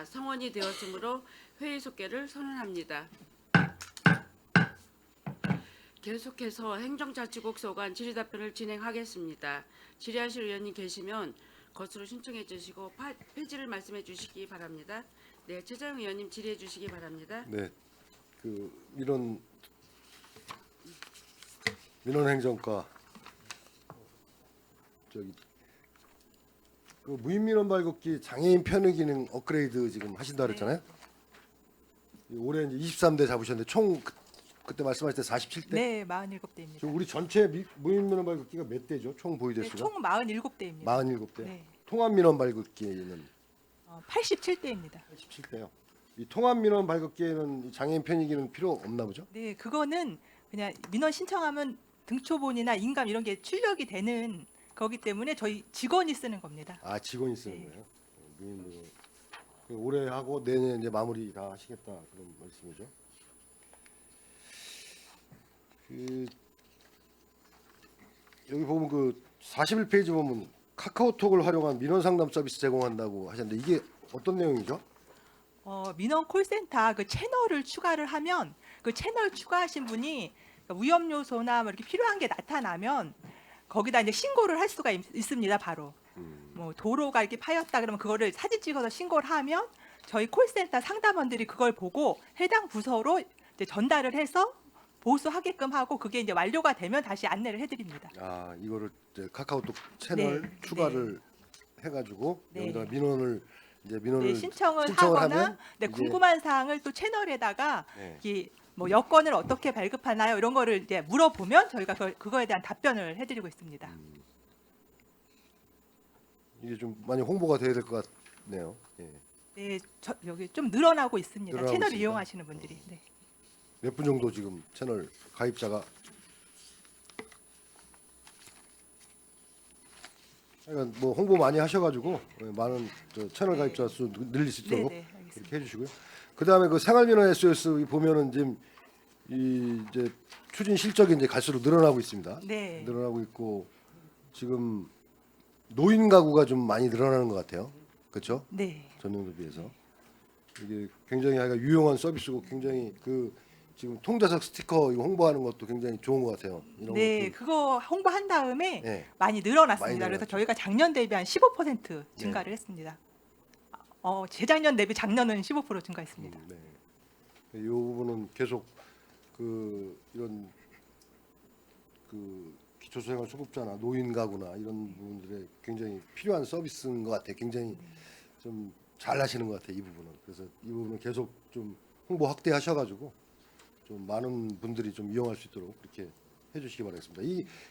성원이 되었으므로 회의 속개를 선언합니다. 계속해서 행정자치국 소관 질의답변을 진행하겠습니다. 질의하실 의원님 계시면 것으로 신청해 주시고 폐지를 말씀해 주시기 바랍니다. 네, 최재형 의원님 질의해 주시기 바랍니다. 네, 민원 행정과 무인 민원 발급기 장애인 편의 기능 업그레이드 지금 하신다 그랬잖아요. 올해 이제 23대 잡으셨는데 총 그때 말씀하실 때 47대? 네, 47대입니다. 지금 우리 전체 무인 민원 발급기가 몇 대죠? 총 보유 네, 대수가? 총 47대입니다. 47대. 네. 통합 민원 발급기는 87대입니다. 87대요. 이 통합 민원 발급기에는 장애인 편의 기능 필요 없나 보죠? 네, 그거는 그냥 민원 신청하면 등초본이나 인감 이런 게 출력이 되는 거기 때문에 저희 직원이 쓰는 겁니다. 아, 직원이 쓰는 네. 거예요. 무인 민원. 올해 하고 내년 이제 마무리 다 하시겠다 그런 말씀이죠. 여기 보면 41페이지 보면 카카오톡을 활용한 민원 상담 서비스 제공한다고 하셨는데 이게 어떤 내용이죠? 민원 콜센터 그 채널을 추가를 하면 그 채널 추가하신 분이 위험 요소나 뭐 이렇게 필요한 게 나타나면 거기다 이제 신고를 할 수가 있습니다. 바로 뭐 도로가 이렇게 파였다 그러면 그거를 사진 찍어서 신고를 하면 저희 콜센터 상담원들이 그걸 보고 해당 부서로 이제 전달을 해서 보수하게끔 하고 그게 이제 완료가 되면 다시 안내를 해드립니다. 아, 이거를 이제 카카오톡 채널 네, 추가를 해가지고 네. 여기다가 민원을 네, 신청을 신청을 하거나 하면 네, 이제- 궁금한 사항을 또 채널에다가 네. 이 뭐 여건을 어떻게 발급하나요? 이런 거를 이제 물어보면 저희가 그거에 대한 답변을 해드리고 있습니다. 이게 좀 많이 홍보가 돼야 될 것 같네요. 예. 네, 여기 좀 늘어나고 있습니다. 늘어나고 채널 있습니다. 이용하시는 분들이. 네. 몇 분 정도 지금 채널 가입자가 그러니까 뭐 홍보 많이 하셔가지고 많은 채널 가입자 수 늘릴 수 있도록 네, 알겠습니다. 이렇게 해주시고요. 그 다음에 생활민원 SOS 보면은 지금 이제 추진 실적이 이제 갈수록 늘어나고 있습니다. 네. 늘어나고 있고 지금 노인 가구가 좀 많이 늘어나는 것 같아요. 그렇죠? 네. 전년도 비해서 이게 굉장히 유용한 서비스고 굉장히 지금 통자석 스티커 이거 홍보하는 것도 굉장히 좋은 것 같아요. 이런 네, 것도 그거 홍보한 다음에 네. 많이 늘어났습니다. 많이 그래서 늘어났죠. 저희가 작년 대비 한 15% 증가를 했습니다. 재작년 대비 작년은 15% 증가했습니다. 네. 이 부분은 계속 이런 기초생활 수급자나 노인 가구나 이런 부분들에 굉장히 필요한 서비스인 것 같아요. 굉장히 좀 잘하시는 것 같아요. 이 부분은. 그래서 이 부분은 계속 좀 홍보 확대하셔가지고 좀 많은 분들이 좀 이용할 수 있도록 그렇게 해주시기 바라겠습니다.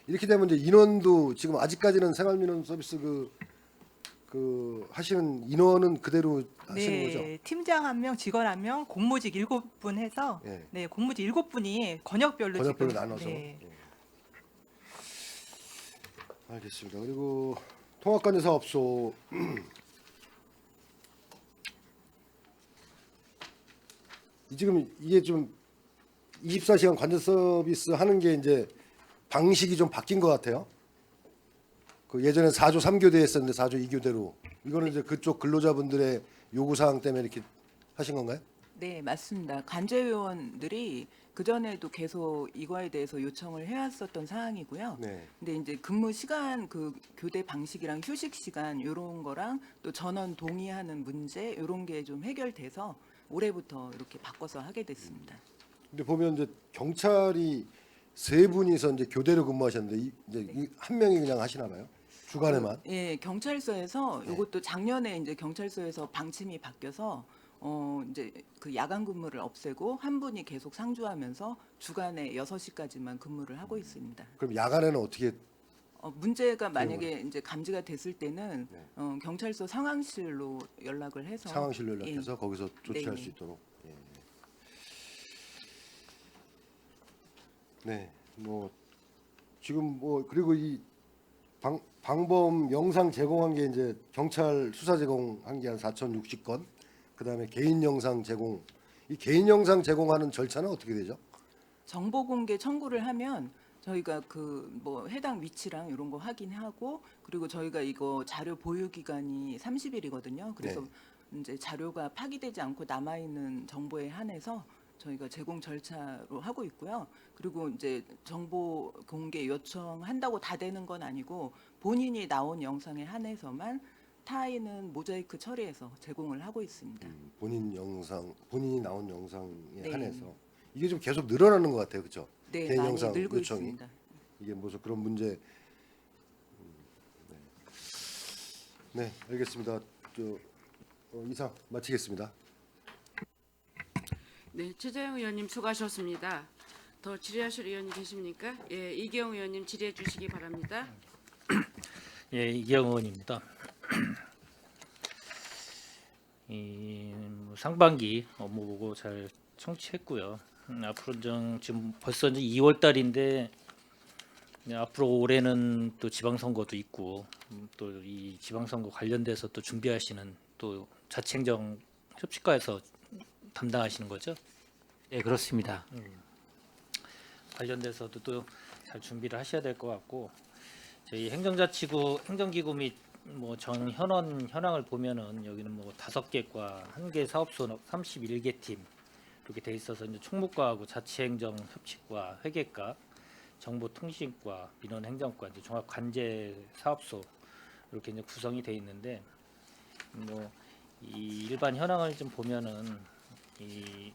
이렇게 되면 이제 인원도 지금 아직까지는 생활민원 서비스 하시는 인원은 그대로 하시는 거죠? 네, 팀장 1명, 직원 1명, 공무직 7분 해서 네. 네, 공무직 7분이 권역별로 번역별로 지금 나눠서. 네. 예. 알겠습니다. 그리고 통합관제사업소 지금 이게 좀 24시간 관제 서비스 하는 게 이제 방식이 좀 바뀐 것 같아요. 예전에 4조 3교대 했었는데 4조 2교대로 이거는 이제 그쪽 근로자분들의 요구 사항 때문에 이렇게 하신 건가요? 네, 맞습니다. 관제위원들이 그전에도 계속 이거에 대해서 요청을 해왔었던 사항이고요. 네. 근데 이제 근무 시간 교대 방식이랑 휴식 시간 이런 거랑 또 전원 동의하는 문제 이런 게 좀 해결돼서 올해부터 이렇게 바꿔서 하게 됐습니다. 근데 보면 이제 경찰이 세 분이서 이제 교대로 근무하셨는데 이제 한 명이 그냥 하시나 봐요? 주간에만? 예, 경찰서에서 네. 이것도 작년에 이제 경찰서에서 방침이 바뀌어서 이제 그 야간 근무를 없애고 한 분이 계속 상주하면서 주간에 6시까지만 근무를 하고 있습니다. 그럼 야간에는 어떻게 문제가 만약에 이제 감지가 됐을 때는 네. 경찰서 상황실로 연락을 해서 상황실로 연락해서 예. 거기서 조치할 네. 수 있도록? 예. 네, 뭐 지금 그리고 이 방범 영상 제공한 게 이제 경찰 수사 제공한 게 한 4,060건. 그다음에 개인 영상 제공. 이 개인 영상 제공하는 절차는 어떻게 되죠? 정보 공개 청구를 하면 저희가 뭐 해당 위치랑 이런 거 확인하고 그리고 저희가 이거 자료 보유 기간이 30일이거든요. 그래서 네. 이제 자료가 파기되지 않고 남아 있는 정보에 한해서 저희가 제공 절차로 하고 있고요. 그리고 이제 정보 공개 요청한다고 다 되는 건 아니고 본인이 나온 영상에 한해서만 타인은 모자이크 처리해서 제공을 하고 있습니다. 본인이 나온 영상에 네. 한해서 이게 좀 계속 늘어나는 것 같아요, 그렇죠? 네, 개인 많이 영상 늘고 요청이. 있습니다. 이게 무슨 그런 문제. 네, 알겠습니다. 이상 마치겠습니다. 네, 최재형 의원님 수고하셨습니다. 더 질의하실 의원이 계십니까? 예, 이기영 의원님 질의해 주시기 바랍니다. 예, 이기영 의원입니다. 상반기 업무 보고 잘 청취했고요. 앞으로 지금 벌써 이제 2월 달인데 앞으로 올해는 또 지방선거도 있고 또 이 지방선거 관련돼서 또 준비하시는 또 자치행정 협치과에서 담당하시는 거죠? 네, 그렇습니다. 관련돼서도 또 잘 준비를 하셔야 될 것 같고 저희 행정자치구 행정기구 및 뭐 전 현원 현황을 보면은 여기는 뭐 5개과 1개 사업소 31개 팀 이렇게 돼 있어서 이제 총무과하고 자치행정 협치과 회계과 정보통신과 민원행정과 이제 종합관제 사업소 이렇게 이제 구성이 돼 있는데 뭐 이 일반 현황을 좀 보면은 이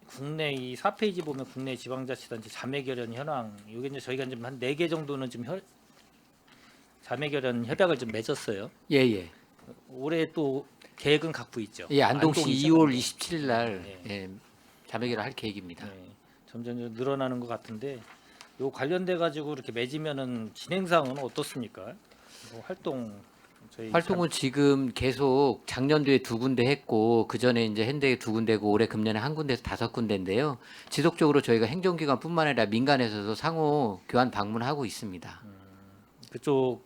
국내 이 4페이지 보면 국내 지방자치단체 자매결연 현황 이게 이제 저희가 좀 한 4개 정도는 좀 자매결연 협약을 좀 맺었어요. 예, 예. 올해 또 계획은 갖고 있죠. 예, 안동시 안동이죠, 2월 안동. 27일 날 예. 예, 자매결을 할 계획입니다. 네, 점점 늘어나는 것 같은데 요 관련돼 가지고 이렇게 맺으면은 진행상은 어떻습니까? 뭐 저희 활동은 지금 계속 작년도에 2군데 했고 그 전에 이제 현대에 2군데고 올해 금년에 한 군데에서 5군데인데요. 지속적으로 저희가 행정기관뿐만 아니라 민간에서도 상호 교환 방문하고 있습니다. 그쪽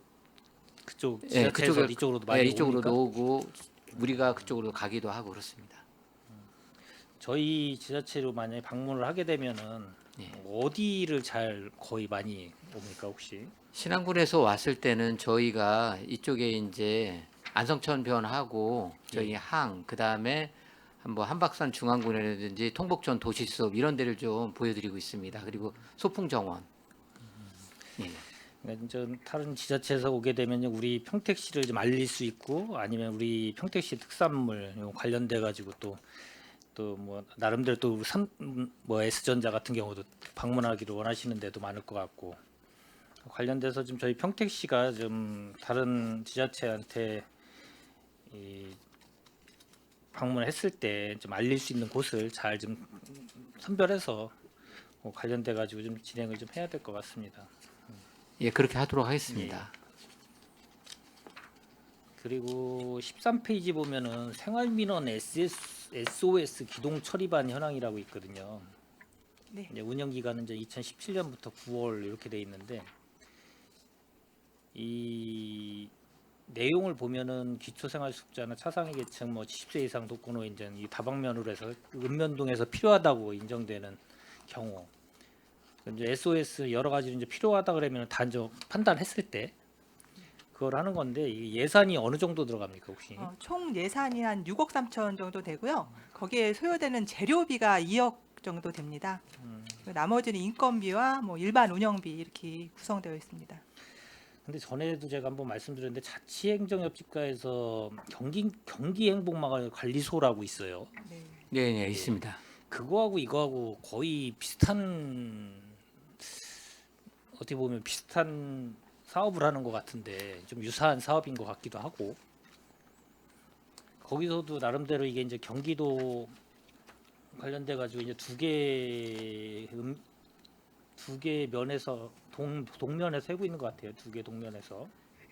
예, 지자체에서 이쪽으로도 많이 예, 이쪽으로도 오니까 오고 우리가 그쪽으로 가기도 하고 그렇습니다. 저희 지자체로 만약에 방문을 하게 되면은 예. 어디를 잘 거의 많이 옵니까 혹시? 신안군에서 왔을 때는 저희가 이쪽에 이제 안성천변하고 저희 항 그다음에 한박산 중앙군이라든지 통복전 도시수업 이런 데를 좀 보여드리고 있습니다. 그리고 소풍정원. 예. 그러니까 좀 다른 지자체에서 오게 되면 우리 평택시를 좀 알릴 수 있고 아니면 우리 평택시 특산물 요 관련돼 가지고 또 뭐 나름대로 또 뭐 S전자 같은 경우도 방문하기를 원하시는 데도 많을 것 같고 관련돼서 좀 저희 평택시가 좀 다른 지자체한테 이 방문했을 때 좀 알릴 수 있는 곳을 잘 좀 선별해서 관련돼 가지고 좀 진행을 좀 해야 될 것 같습니다. 예, 그렇게 하도록 하겠습니다. 그리고 13페이지 보면은 생활민원 SOS 기동 처리반 현황이라고 있거든요. 네. 이제 운영 기간은 이제 2017년부터 9월 이렇게 돼 있는데 이 내용을 보면은 기초생활수급자나 차상위 계층 뭐 70세 이상 독거노인전 이 다방면으로 해서 읍면동에서 필요하다고 인정되는 경우 이제 SOS 여러 가지로 이제 필요하다 그러면 단적 판단했을 때 그걸 하는 건데 이 예산이 어느 정도 들어갑니까 혹시? 총 예산이 한 6억 3천 정도 되고요. 거기에 소요되는 재료비가 2억 정도 됩니다. 나머지는 인건비와 뭐 일반 운영비 이렇게 구성되어 있습니다. 근데 전에도 제가 한번 말씀드렸는데 자치행정협치과에서 경기행복마을 관리소라고 있어요. 네. 네, 네, 있습니다. 그거하고 이거하고 거의 비슷한 어떻게 보면 비슷한 사업을 하는 것 같은데 좀 유사한 사업인 것 같기도 하고 거기서도 나름대로 이게 이제 경기도 관련돼 가지고 이제 두 개 면에서 동면에서 하고 있는 것 같아요. 2개 동면에서.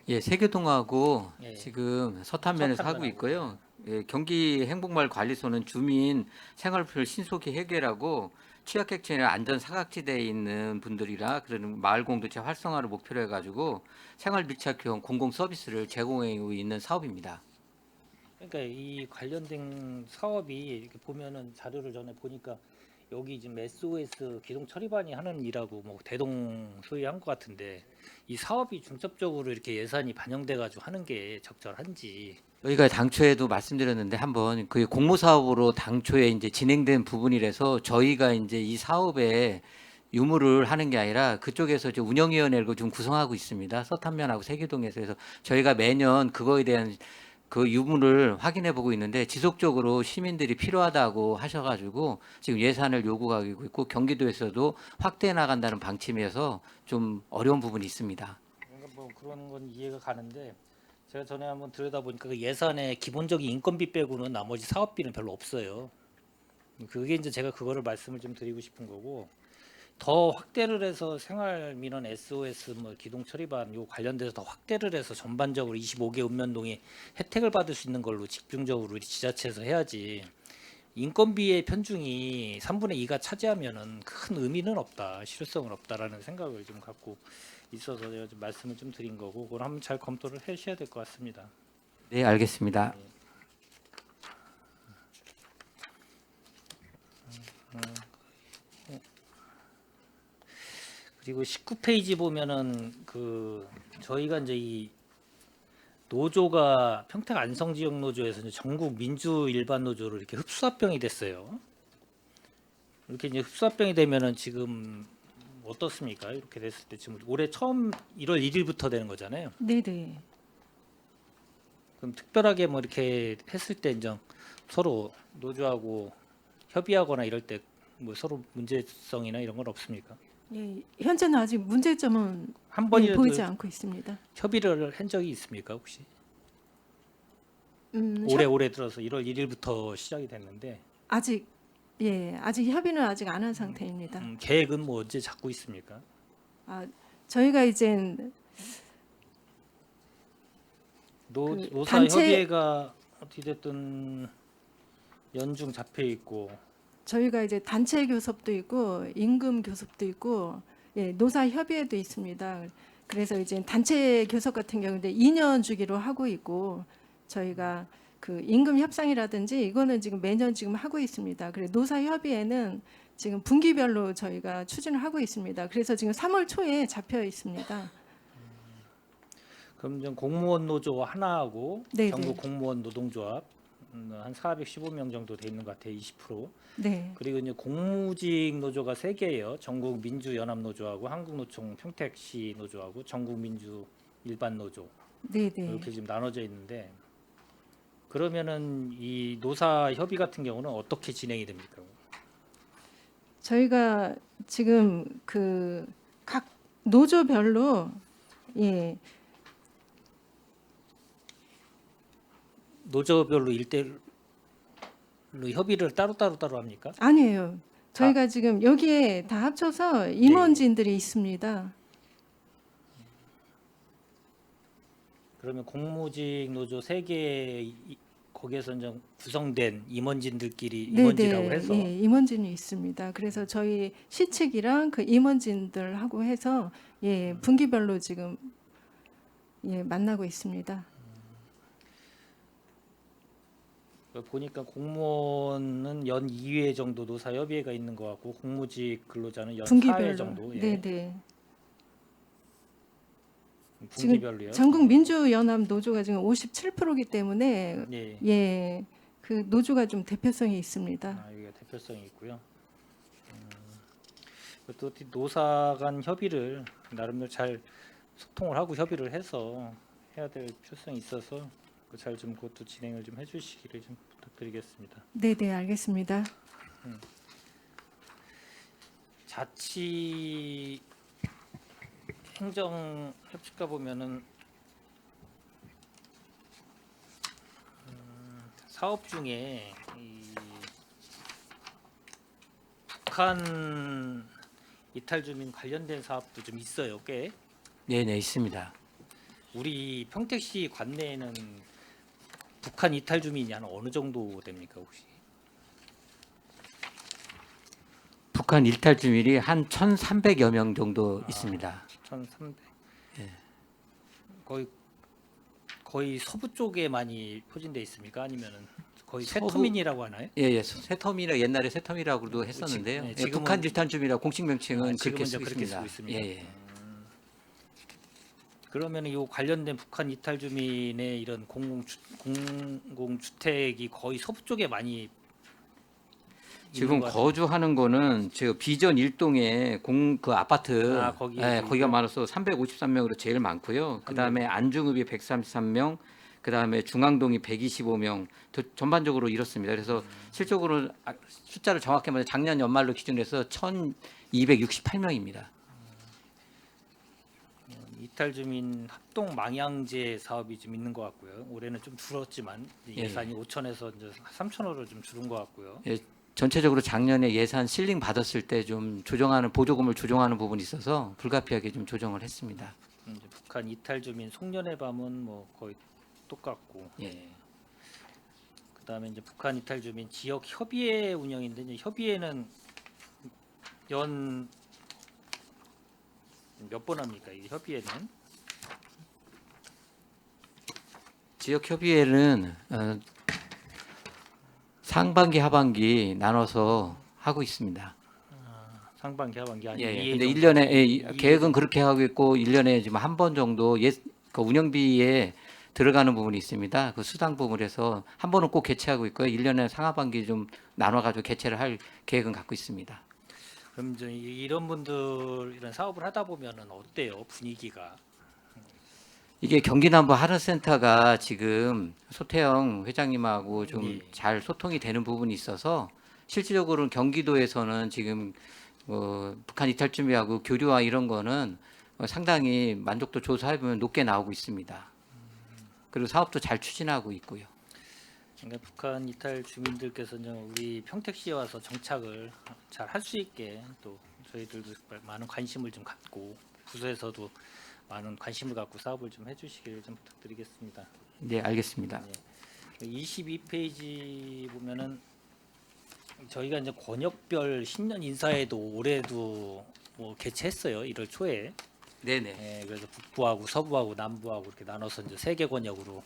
예, 세교동하고 예. 지금 서탄면에서 하고 서탄면하고. 있고요. 예, 경기 행복마을 관리소는 주민 생활불 신속히 해결하고 취약계층이나 안전 사각지대에 있는 분들이라 그런 마을 공동체 활성화를 목표로 해가지고 생활 밀착형 공공 서비스를 제공하고 있는 사업입니다. 그러니까 이 관련된 사업이 이렇게 보면은 자료를 전에 보니까 여기 지금 SOS 기동 처리반이 하는 일하고 뭐 대동소이 한 것 같은데 이 사업이 중첩적으로 이렇게 예산이 반영돼 가지고 하는 게 적절한지. 저희가 당초에도 말씀드렸는데 한번 그 공모 사업으로 당초에 이제 진행된 부분이라서 저희가 이제 이 사업에 유무를 하는 게 아니라 그쪽에서 이제 운영위원회를 좀 구성하고 있습니다. 서탄면하고 세계동에서. 그래서 저희가 매년 그거에 대한 그 유무를 확인해 보고 있는데 지속적으로 시민들이 필요하다고 하셔가지고 지금 예산을 요구하고 있고 경기도에서도 확대해 나간다는 방침이어서 좀 어려운 부분이 있습니다. 그러니까 뭐 그런 건 이해가 가는데 제가 전에 한번 들여다보니까 그 예산에 기본적인 인건비 빼고는 나머지 사업비는 별로 없어요. 그게 이제 제가 그거를 말씀을 좀 드리고 싶은 거고 더 확대를 해서 생활민원 SOS 뭐 기동 처리반 요 관련돼서 더 확대를 해서 전반적으로 25개 읍면동이 혜택을 받을 수 있는 걸로 집중적으로 우리 지자체에서 해야지. 인건비의 편중이 3분의 2가 차지하면은 큰 의미는 없다, 실효성은 없다라는 생각을 좀 갖고 있어서 제가 좀 말씀을 좀 드린 거고 그걸 한번 잘 검토를 해주셔야 될 것 같습니다. 네, 알겠습니다. 그리고 19페이지 보면은 그 저희가 이제 이 노조가 평택 안성 지역 노조에서 이제 전국 민주 일반 노조로 이렇게 흡수합병이 됐어요. 이렇게 이제 흡수합병이 되면은 지금 어떻습니까? 이렇게 됐을 때 지금 올해 처음 1월 1일부터 되는 거잖아요. 네네. 그럼 특별하게 뭐 이렇게 했을 때 이제 서로 노조하고 협의하거나 이럴 때 뭐 서로 문제성이나 이런 건 없습니까? 예, 현재는 아직 문제점은 한 예, 번이라도 보이지 않고 있습니다. 협의를 한 적이 있습니까 혹시? 음, 올해 들어서 1월 1일부터 시작이 됐는데 아직 아직 협의는 아직 안 한 상태입니다. 계획은 뭐 언제 잡고 있습니까? 아, 저희가 이젠 그 노사 단체- 협의회가 어떻게 됐든 연중 잡혀 있고 저희가 이제 단체 교섭도 있고 임금 교섭도 있고 노사 협의회도 있습니다. 그래서 이제 단체 교섭 같은 경우는 2년 주기로 하고 있고 저희가 그 임금 협상이라든지 이거는 지금 매년 지금 하고 있습니다. 그래 노사 협의회는 지금 분기별로 저희가 추진을 하고 있습니다. 그래서 지금 3월 초에 잡혀 있습니다. 그럼 좀 공무원 노조 하나하고 네네. 전국 공무원 노동조합 한 415명 정도 돼 있는 것 같아요. 20%. 네, 그리고 이제 공무직 노조가 3개예요. 전국 민주 연합 노조하고 한국노총 평택시 노조하고 전국 민주 일반 노조. 네. 이렇게 지금 나눠져 있는데 그러면은 이 노사 협의 같은 경우는 어떻게 진행이 됩니까? 저희가 지금 그 각 노조별로 노조별로 일대일로 협의를 따로 합니까? 아니에요. 저희가 지금 여기에 다 합쳐서 임원진들이 있습니다. 그러면 공무직 노조 3개 거기에서 이제 구성된 임원진들끼리 임원지라고 해서 예, 임원진이 있습니다. 그래서 저희 시측이랑 그 임원진들하고 해서 분기별로 지금 만나고 있습니다. 보니까 공무원은 연 2회 정도 노사협의회가 있는 것 같고 공무직 근로자는 연 4회 분기별로. 정도. 예. 네. 분기별로요. 전국 민주연합 노조가 지금 57%이기 때문에 예. 그 노조가 좀 대표성이 있습니다. 아, 여기가 대표성이 있고요. 또 노사 간 협의를 나름대로 잘 소통을 하고 협의를 해서 해야 될 필요성이 있어서 잘 좀 그것도 진행을 좀 해주시기를 좀 부탁드리겠습니다. 네, 알겠습니다. 자치 행정 협치과 보면은 사업 중에 이 북한 이탈 주민 관련된 사업도 좀 있어요, 꽤. 네, 있습니다. 우리 평택시 관내에는 북한 이탈 주민이 한 어느 정도 됩니까, 혹시? 북한 일탈 주민이 한 1,300여 명 정도 있습니다. 1,300. 거의 서부 쪽에 많이 포진돼 있습니까? 아니면은 거의 서부- 세터민이라고 하나요? 예, 새터미나 옛날에 새터미라고도 했었는데요. 네, 예, 지금은- 북한 일탄주민이라 공식 명칭은 지금은 그렇게 이제 쓰고 그렇게 있습니다. 쓰고 있습니다. 예, 예. 그러면 이 관련된 북한 이탈 주민의 이런 공공주택이 거의 서부 쪽에 많이 지금 있는 것 같아요. 거주하는 거는 저 비전 1동에 그 아파트 거기 예, 거기가 있고요. 많아서 353명으로 제일 많고요. 그다음에 안중읍이 133명, 그다음에 중앙동이 125명. 전반적으로 이렇습니다. 그래서 실적으로 숫자를 정확히 말해 작년 연말로 기준해서 1,268명입니다. 이탈 주민 합동 망양제 사업이 좀 있는 것 같고요. 올해는 좀 줄었지만 예산이 5천에서 이제 3천으로 좀 줄은 것 같고요. 예, 전체적으로 작년에 예산 실링 받았을 때 좀 조정하는 보조금을 조정하는 부분이 있어서 불가피하게 좀 조정을 했습니다. 이제 북한 이탈 주민 송년회 밤은 뭐 거의 똑같고. 예. 그다음에 이제 북한 이탈 주민 지역 협의회 운영인데 이제 협의회는 연 몇 번 합니까? 이 협의회는 지역 협의회는 상반기 하반기 나눠서 하고 있습니다. 상반기 하반기 아니 예, 이해 근데 정도. 1년에 이해 계획은 그렇게 하고 있고 1년에 지금 한 번 정도 그 운영비에 들어가는 부분이 있습니다. 그 수당 부분에서 한 번은 꼭 개최하고 있고요. 1년에 상하반기 좀 나눠 가지고 개최를 할 계획은 갖고 있습니다. 그럼 이제 이런 분들 이런 사업을 하다 보면은 어때요? 분위기가? 이게 경기남부 하르센터가 지금 소태영 회장님하고 좀 예. 잘 소통이 되는 부분이 있어서 실질적으로는 경기도에서는 지금 북한 이탈 준비하고 교류와 이런 거는 상당히 만족도 조사해보면 높게 나오고 있습니다. 그리고 사업도 잘 추진하고 있고요. 그러니까 북한 이탈 주민들께서는 우리 평택시에 와서 정착을 잘 할 수 있게 또 저희들도 많은 관심을 좀 갖고 부서에서도 많은 관심을 갖고 사업을 좀 해주시길 좀 부탁드리겠습니다. 네, 알겠습니다. 22페이지 보면은 저희가 이제 권역별 신년 인사회도 올해도 뭐 개최했어요. 1월 초에. 네네. 예, 그래서 북부하고 서부하고 남부하고 이렇게 나눠서 이제 3개 권역으로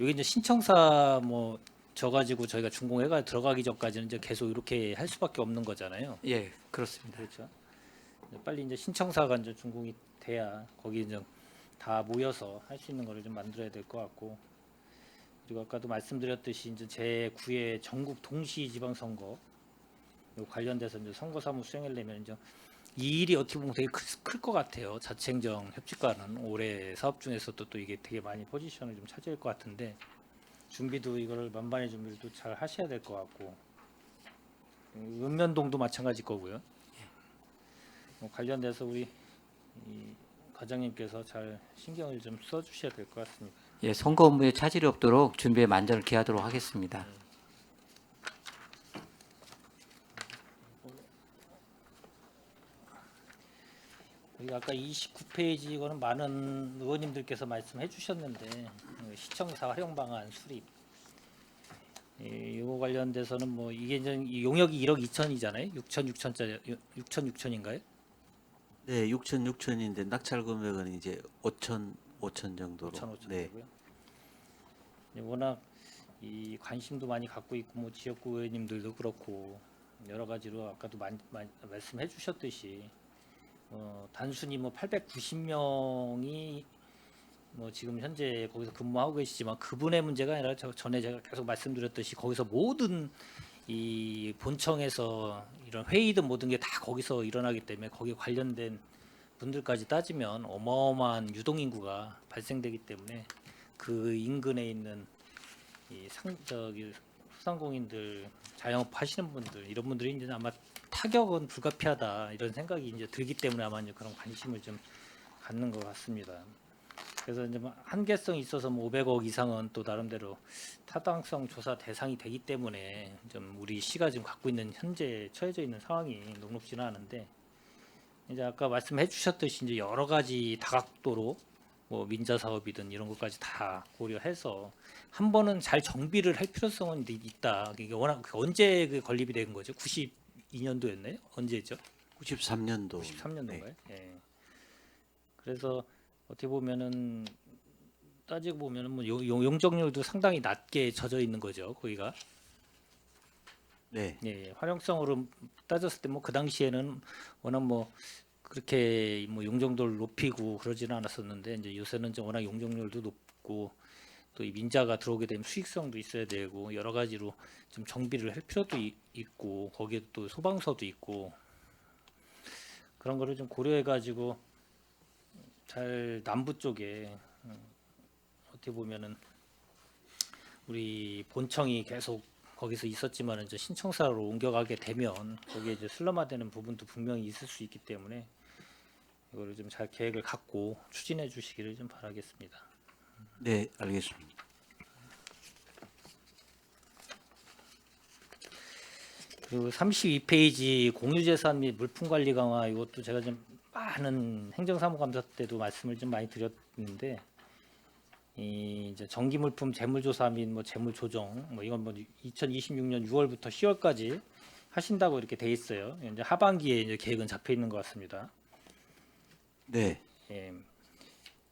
여기 이제 신청사 뭐 져가지고 저희가 준공회가 들어가기 전까지는 이제 계속 이렇게 할 수밖에 없는 거잖아요. 예, 그렇습니다. 그렇죠. 빨리 이제 신청사가 이제 준공이 돼야 거기 이제 다 모여서 할 수 있는 거를 좀 만들어야 될 것 같고, 그리고 아까도 말씀드렸듯이 이제 제9회 전국 동시 지방선거 요 관련돼서 이제 선거사무 수행하려면 이제 이 일이 어떻게 보면 되게 클 것 같아요. 자치행정 협치과는 올해 사업 중에서도 또 이게 되게 많이 포지션을 좀 차지할 것 같은데 준비도 이거를 만반의 준비를 또 잘 하셔야 될 것 같고, 읍면동도 마찬가지 거고요. 관련돼서 우리 이 과장님께서 잘 신경을 좀 써주셔야 될 것 같습니다. 예, 선거 업무에 차질이 없도록 준비에 만전을 기하도록 하겠습니다. 여기 아까 29페이지 이거는 많은 의원님들께서 말씀해 주셨는데 시청사 활용 방안 수립 이거 관련돼서는 뭐 이게 이제 이 용역이 1억 2천이잖아요. 6천인가요? 네, 6천인데 낙찰 금액은 이제 5천 정도로. 5천 네. 되고요. 워낙 이 관심도 많이 갖고 있고 뭐 지역구 의원님들도 그렇고 여러 가지로 아까도 많이 말씀해 주셨듯이 단순히 뭐 890명이 뭐 지금 현재 거기서 근무하고 계시지만 그분의 문제가 아니라 전에 제가 계속 말씀드렸듯이 거기서 모든 이 본청에서 이런 회의든 모든 게 다 거기서 일어나기 때문에 거기에 관련된 분들까지 따지면 어마어마한 유동인구가 발생되기 때문에 그 인근에 있는 이 소상공인들 자영업 하시는 분들 이런 분들이 이제 아마 타격은 불가피하다 이런 생각이 이제 들기 때문에 아마 이제 그런 관심을 좀 갖는 것 같습니다. 그래서 이제 뭐 한계성이 있어서 뭐 500억 이상은 또 나름대로 타당성 조사 대상이 되기 때문에 좀 우리 시가 지금 갖고 있는 현재 처해져 있는 상황이 녹록지는 않은데 이제 아까 말씀해 주셨듯이 이제 여러 가지 다각도로 뭐 민자 사업이든 이런 것까지 다 고려해서 한 번은 잘 정비를 할 필요성은 있다. 이게 워낙 언제 그 건립이 된 거죠? 92년도였나요? 언제죠? 93년도. 93년도인가요? 예. 그래서 어떻게 보면은 따지고 보면은 뭐 용적률도 상당히 낮게 젖어 있는 거죠. 거기가 네. 예, 활용성으로 따졌을 때 뭐 그 당시에는 워낙 뭐 그렇게 뭐 용적률을 높이고 그러지는 않았었는데 이제 요새는 이제 워낙 용적률도 높고 또 이 민자가 들어오게 되면 수익성도 있어야 되고 여러 가지로 좀 정비를 할 필요도 있고 거기에 또 소방서도 있고 그런 거를 좀 고려해 가지고 잘 남부 쪽에 어떻게 보면은 우리 본청이 계속 거기서 있었지만 이제 신청사로 옮겨가게 되면 거기에 이제 슬럼화되는 부분도 분명히 있을 수 있기 때문에 이거를 좀 잘 계획을 갖고 추진해 주시기를 좀 바라겠습니다. 네, 알겠습니다. 그리고 32페이지 공유재산 및 물품관리 강화 이것도 제가 좀 많은 행정사무감사 때도 말씀을 좀 많이 드렸는데 이 이제 정기물품 재물조사 및 뭐 재물조정 뭐 이건 뭐 2026년 6월부터 10월까지 하신다고 이렇게 돼 있어요. 이제 하반기에 이제 계획은 잡혀 있는 것 같습니다. 네. 예.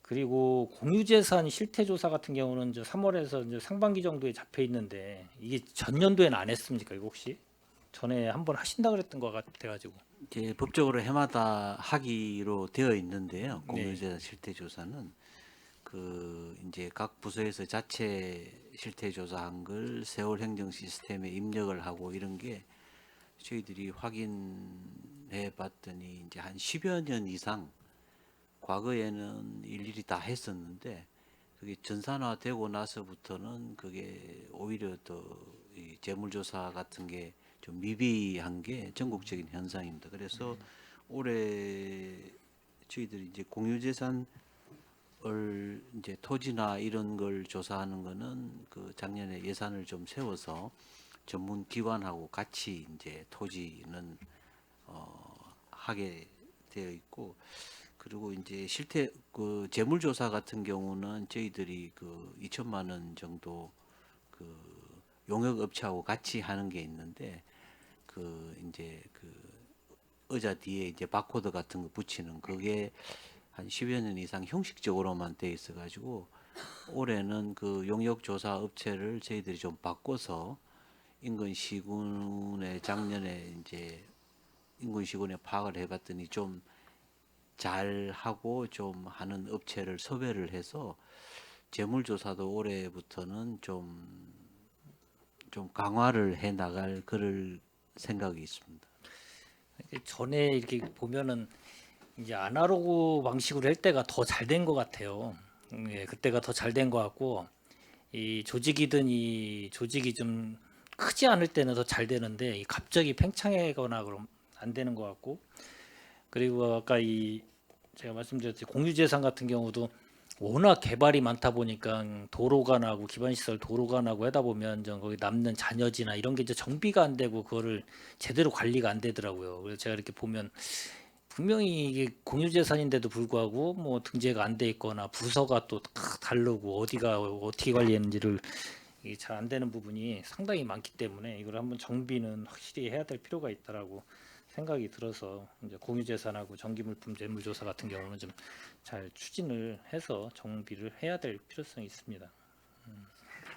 그리고 공유재산 실태조사 같은 경우는 이제 3월에서 이제 상반기 정도에 잡혀 있는데 이게 전년도에는 안 했습니까? 이거 혹시 전에 한번 하신다 그랬던 것 같아가지고. 이제 법적으로 해마다 하기로 되어 있는데요. 네. 공유재산 실태조사는 그 이제 각 부서에서 자체 실태조사한 걸 세월 행정 시스템에 입력을 하고 이런 게 저희들이 확인해 봤더니 이제 한 10여 년 이상 과거에는 일일이 다 했었는데 그게 전산화되고 나서부터는 그게 오히려 더 이 재물조사 같은 게 좀 미비한 게 전국적인 현상입니다. 그래서 올해 저희들이 이제 공유재산을 이제 토지나 이런 걸 조사하는 거는 그 작년에 예산을 좀 세워서 전문 기관하고 같이 이제 토지는 하게 되어 있고 그리고 이제 실태 그 재물조사 같은 경우는 저희들이 그 2천만 원 정도 그 용역업체하고 같이 하는 게 있는데 그 이제 그 의자 뒤에 이제 바코드 같은 거 붙이는 그게 한 10여 년 이상 형식적으로만 돼 있어 가지고 올해는 그 용역조사 업체를 저희들이 좀 바꿔서 인근시군에 작년에 이제 인근시군에 파악을 해봤더니 좀 잘하고 좀 하는 업체를 섭외를 해서 재물조사도 올해부터는 좀 강화를 해 나갈 그럴 생각이 있습니다. 전에 이렇게 보면은 이제 아날로그 방식으로 할 때가 더 잘 된 것 같아요. 예, 그때가 더 잘 된 것 같고 이 조직이든 이 조직이 좀 크지 않을 때는 더 잘 되는데 이 갑자기 팽창하거나 그럼 안 되는 것 같고 그리고 아까 이 제가 말씀드렸듯이 공유재산 같은 경우도 워낙 개발이 많다 보니까 도로가 나고 기반시설 도로가 나고 하다 보면 좀 거기 남는 잔여지나 이런 게 이제 정비가 안 되고 그거를 제대로 관리가 안 되더라고요. 그래서 제가 이렇게 보면 분명히 이게 공유재산인데도 불구하고 뭐 등재가 안 돼 있거나 부서가 또 다르고 어디가 어떻게 관리했는지를 잘 안 되는 부분이 상당히 많기 때문에 이걸 한번 정비는 확실히 해야 될 필요가 있다라고 생각이 들어서 이제 공유재산하고 정기물품 재물조사 같은 경우는 좀 잘 추진을 해서 정비를 해야 될 필요성이 있습니다.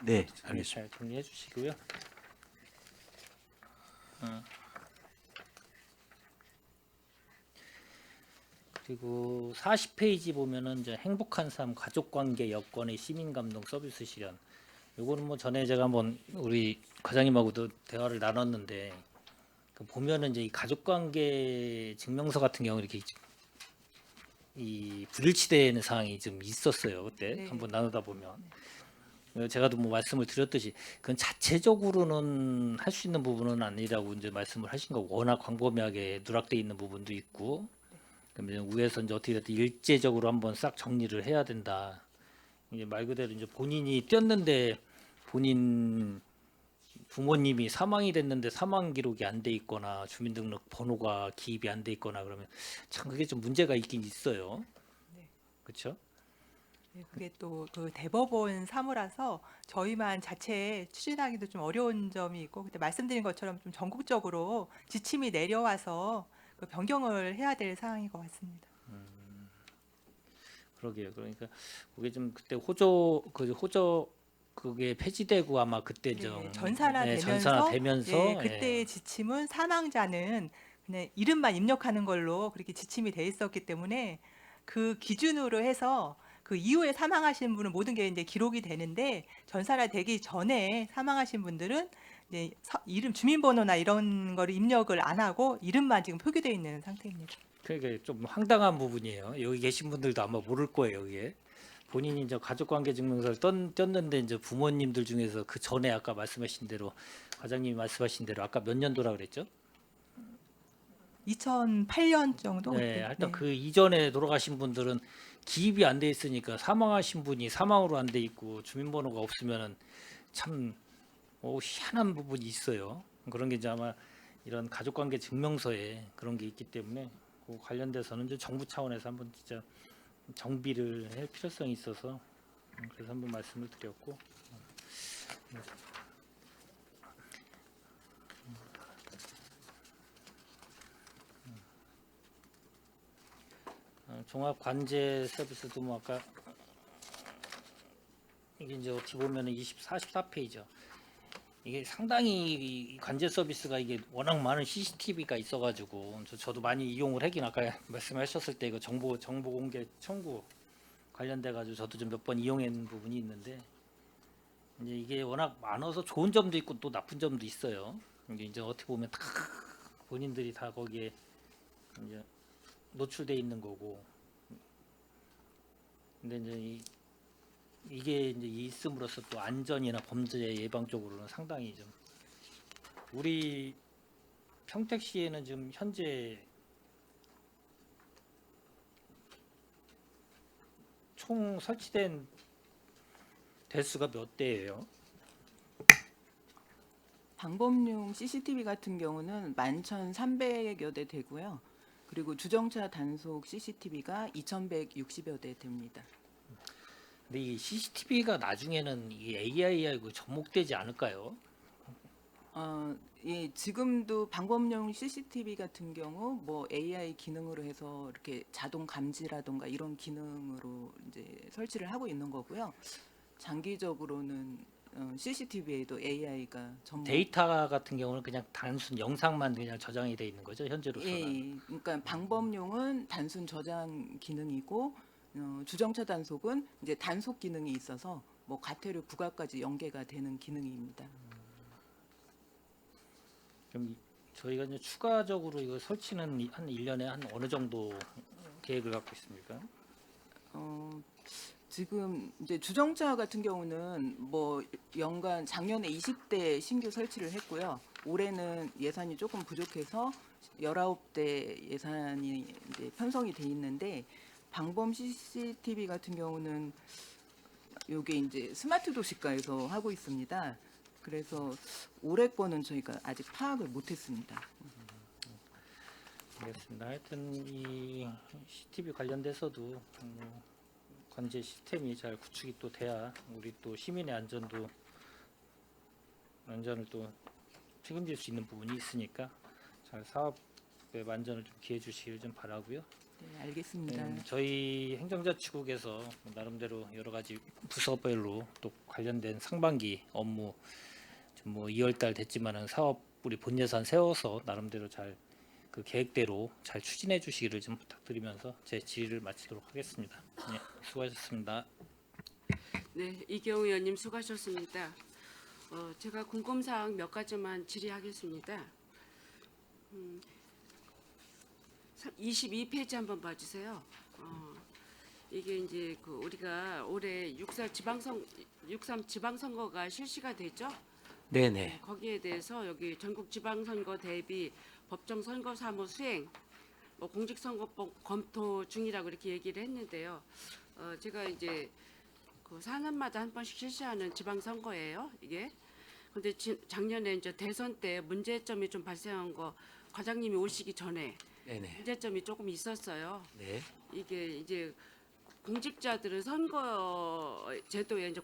네, 알겠습니다. 잘 정리해 주시고요. 그리고 40페이지 보면은 이제 행복한 삶 가족관계 여건의 시민감동 서비스 실현. 요거는 뭐 전에 제가 한번 우리 과장님하고도 대화를 나눴는데 그 보면은 이제 이 가족관계 증명서 같은 경우 이렇게 이 불일치되는 상황이 좀 있었어요. 그때 네. 한번 나누다 보면 제가도 뭐 말씀을 드렸듯이 그건 자체적으로는 할 수 있는 부분은 아니라고 이제 말씀을 하신 거고 워낙 광범위하게 누락돼 있는 부분도 있고 그러면 위에서 이제 어떻게 됐든 일제적으로 한번 싹 정리를 해야 된다. 이게 말 그대로 이제 본인이 뛰었는데 본인 부모님이 사망이 됐는데 사망 기록이 안 돼 있거나 주민등록 번호가 기입이 안 돼 있거나 그러면 참 그게 좀 문제가 있긴 있어요. 네. 그렇죠? 네, 그게 또 그 대법원 사무라서 저희만 자체 추진하기도 좀 어려운 점이 있고 그때 말씀드린 것처럼 좀 전국적으로 지침이 내려와서 그 변경을 해야 될 상황인 것 같습니다. 그러게요. 그러니까 그게 좀 그때 호조 그게 폐지되고 아마 그때 네, 전산화되면서 전산화되면서 예, 그때의 지침은 사망자는 그냥 이름만 입력하는 걸로 그렇게 지침이 돼 있었기 때문에 그 기준으로 해서 그 이후에 사망하신 분은 모든 게 이제 기록이 되는데 전산화되기 전에 사망하신 분들은 이제 이름 주민번호나 이런 거를 입력을 안 하고 이름만 지금 표기되어 있는 상태입니다. 그게 좀 황당한 부분이에요. 여기 계신 분들도 아마 모를 거예요, 이게. 본인이 이제 가족관계증명서를 떴는데 이제 부모님들 중에서 그 전에 아까 말씀하신 대로 과장님이 말씀하신 대로 아까 몇 년도라 그랬죠? 2008년 정도 네, 그때. 하여튼 네. 그 이전에 돌아가신 분들은 기입이 안 돼 있으니까 사망하신 분이 사망으로 안 돼 있고 주민번호가 없으면은 참 희한한 부분이 있어요. 그런 게 이제 아마 이런 가족관계 증명서에 그런 게 있기 때문에 그 관련돼서는 이제 정부 차원에서 한번 진짜 정비를 할 필요성이 있어서 그래서 한번 말씀을 드렸고. 종합 관제 서비스도 뭐 아까 이게 이제 어떻게 보면은 44페이지죠. 이게 상당히 이 관제 서비스가 이게 워낙 많은 CCTV가 있어가지고 저도 많이 이용을 하긴 아까 말씀하셨을 때 이거 정보 공개 청구 관련돼 가지고 저도 좀 몇 번 이용한 부분이 있는데 이제 이게 워낙 많아서 좋은 점도 있고 또 나쁜 점도 있어요. 이게 이제 어떻게 보면 다 본인들이 다 거기에 이제 노출돼 있는 거고. 근데 이제 이게 이제 있음으로써 또 안전이나 범죄 예방 쪽으로는 상당히 좀 우리 평택시에는 지금 현재 총 설치된 대수가 몇 대예요? 방범용 CCTV 같은 경우는 11,300여 대 되고요. 그리고 주정차 단속 CCTV가 2,160여 대 됩니다. 근데 이 CCTV가 나중에는 이 AI하고 접목되지 않을까요? 예, 지금도 방범용 CCTV 같은 경우 뭐 AI 기능으로 해서 이렇게 자동 감지라던가 이런 기능으로 이제 설치를 하고 있는 거고요. 장기적으로는 CCTV에도 AI가 전부 데이터 같은 경우는 그냥 단순 영상만 그냥 저장이 돼 있는 거죠 현재로서는. 예, 그러니까 방범용은 단순 저장 기능이고 주정차 단속은 이제 단속 기능이 있어서 뭐 과태료 부과까지 연계가 되는 기능입니다. 그럼 저희가 이제 추가적으로 이거 설치는 한 1년에 한 어느 정도 계획을 갖고 있습니까? 지금 이제 주정차 같은 경우는 뭐 연간 작년에 20대 신규 설치를 했고요. 올해는 예산이 조금 부족해서 19대 예산이 이제 편성이 돼 있는데 방범 CCTV 같은 경우는 요게 이제 스마트 도시가에서 하고 있습니다. 그래서 올해 거는 저희가 아직 파악을 못했습니다. 알겠습니다. 하여튼 이 CCTV 관련돼서도 관제 시스템이 잘 구축이 또 돼야 우리 또 시민의 안전을 또 책임질 수 있는 부분이 있으니까 잘 사업의 안전을 좀 기해 주시길 좀 바라고요. 네, 알겠습니다. 저희 행정자치국에서 나름대로 여러 가지 부서별로 또 관련된 상반기 업무 좀 뭐 2월달 됐지만은 사업 우리 본 예산 세워서 나름대로 잘 그 계획대로 잘 추진해 주시기를 좀 부탁드리면서 제 질의를 마치도록 하겠습니다. 네, 수고하셨습니다. 네, 이경우 의원님 수고하셨습니다. 제가 궁금사항 몇 가지만 질의하겠습니다. 22페이지 한번 봐주세요. 이게 이제 그 우리가 올해 6.3 지방선거가 실시가 되죠. 네네. 거기에 대해서 여기 전국 지방선거 대비 법정 선거 사무 수행, 공직선거법 검토 중이라고 이렇게 얘기를 했는데요. 제가 이제 그 4년마다 한 번씩 실시하는 지방선거예요. 이게. 근데 작년에 이제 대선 때 문제점이 좀 발생한 거 과장님이 오시기 전에 네네. 문제점이 조금 있었어요. 네. 이게 이제 공직자들은 선거 제도에 이제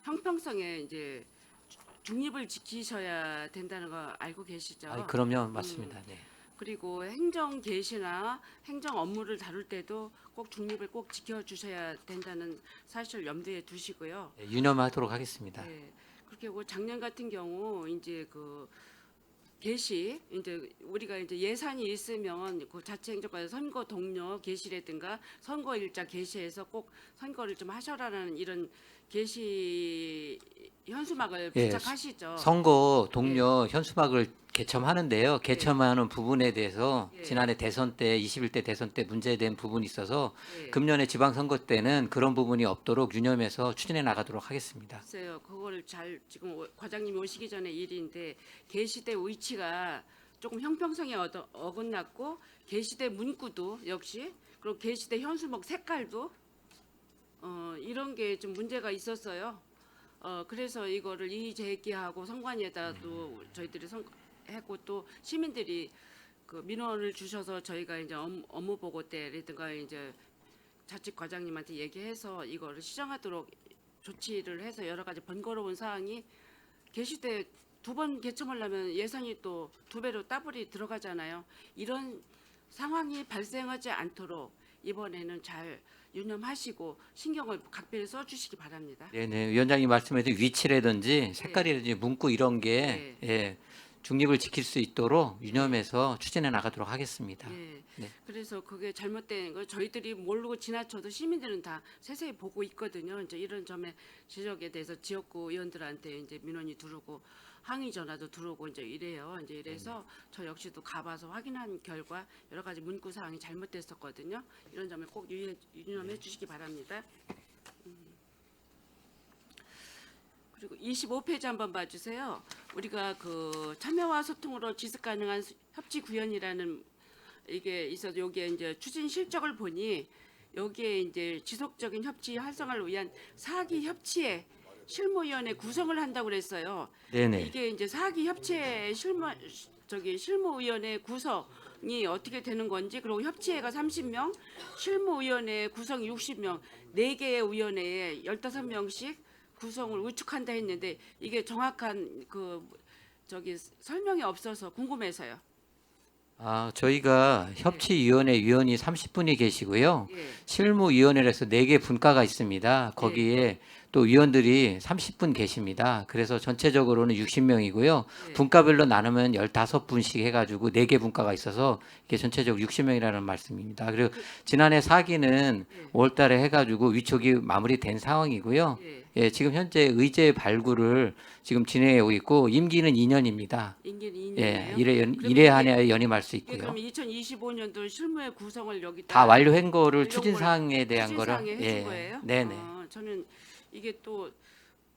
형평성에 이제 중립을 지키셔야 된다는 거 알고 계시죠? 그럼요, 맞습니다. 네. 그리고 행정 개시나 행정 업무를 다룰 때도 꼭 중립을 꼭 지켜주셔야 된다는 사실을 염두에 두시고요. 예, 유념하도록 하겠습니다. 네. 그렇게 하고 작년 같은 경우 이제 그 개시 이제 우리가 이제 예산이 있으면 그 자치행정관에서 선거 동료 개시라든가 선거 일자 개시해서 꼭 선거를 좀 하셔라는 이런 개시 현수막을 예, 부착하시죠. 선거 동료 현수막을 개첨하는데요. 개첨하는 부분에 대해서 예. 지난해 대선 때 21대 대선 때 문제된 부분이 있어서 예. 금년에 지방선거 때는 그런 부분이 없도록 유념해서 추진해 나가도록 하겠습니다. 글쎄요, 그거를 잘 지금 과장님이 오시기 전에 일인데 게시대 위치가 조금 형평성에 어긋났고 게시대 문구도 역시 그리고 게시대 현수막 색깔도 이런 게 좀 문제가 있었어요. 그래서 이거를 이의 제기하고 선관위에다도 저희들이 했고 또 시민들이 그 민원을 주셔서 저희가 이제 업무 보고 때라든가 이제 자칫 과장님한테 얘기해서 이거를 시정하도록 조치를 해서 여러 가지 번거로운 사항이 게시대 2번 개첨하려면 예산이 또 2배로 따블이 들어가잖아요. 이런 상황이 발생하지 않도록 이번에는 잘 유념하시고 신경을 각별히 써주시기 바랍니다. 네네, 위원장님 말씀하신 위치라든지 색깔이라든지 문구 이런 게 예, 중립을 지킬 수 있도록 유념해서 추진해 나가도록 하겠습니다. 예. 네. 그래서 그게 잘못된 거 저희들이 모르고 지나쳐도 시민들은 다 세세히 보고 있거든요. 이제 이런 점에 지적에 대해서 지역구 의원들한테 이제 민원이 들어오고 항의 전화도 들어오고 이제 이래요. 이제 이래서 저 역시도 가봐서 확인한 결과 여러 가지 문구 사항이 잘못됐었거든요. 이런 점을 꼭 유념해 주시기 바랍니다. 그리고 25페이지 한번 봐주세요. 우리가 그 참여와 소통으로 지속 가능한 협치 구현이라는 이게 있어서 여기에 이제 추진 실적을 보니 여기에 이제 지속적인 협치 활성화를 위한 사기 협치회 실무위원회 구성을 한다고 그랬어요. 네네. 이게 이제 사기 협치회 실무위원회 구성이 어떻게 되는 건지 그리고 협치회가 30명, 실무위원회 구성이 60명, 4개의 위원회에 15명씩 구성을 우측한다 했는데 이게 정확한 그 설명이 없어서 궁금해서요. 저희가 협치위원회 위원이 30분이 계시고요. 예. 실무위원회에서 4개 분과가 있습니다. 거기에 또 위원들이 30분 계십니다. 그래서 전체적으로는 60명이고요. 예. 분과별로 나누면 15분씩 해가지고 4개 분과가 있어서 이게 전체적으로 60명이라는 말씀입니다. 그리고 지난해 사기는 5월달에 해가지고 위촉이 마무리된 상황이고요. 예. 예, 지금 현재 의제 발굴을 지금 진행하고 있고 임기는 2년입니다. 임기는 예, 2년이에요. 일에 한해 연임할 수 있고요. 그럼 2025년도 실무회 구성을 여기다 다 완료한 거를 완료한 추진 사항에 대한 추진사항에 거를 해준 거예요? 네네. 저는 이게 또